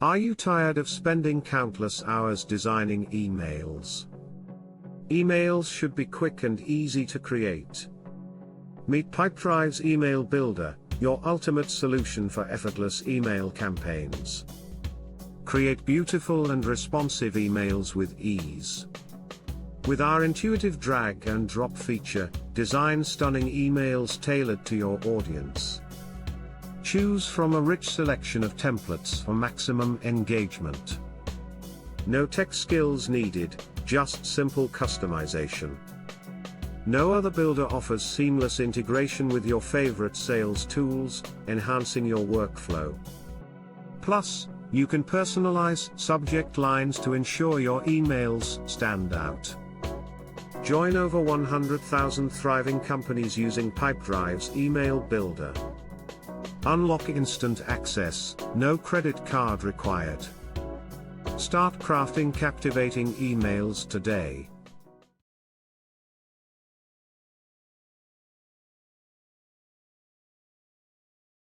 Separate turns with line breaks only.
Are you tired of spending countless hours designing emails? Emails should be quick and easy to create. Meet Pipedrive's Email Builder, your ultimate solution for effortless email campaigns. Create beautiful and responsive emails with ease. With our intuitive drag and drop feature, design stunning emails tailored to your audience. Choose from a rich selection of templates for maximum engagement. No tech skills needed, just simple customization. No other builder offers seamless integration with your favorite sales tools, enhancing your workflow. Plus, you can personalize subject lines to ensure your emails stand out. Join over 100,000 thriving companies using Pipedrive's Email Builder. Unlock instant access, no credit card required. Start crafting captivating emails today.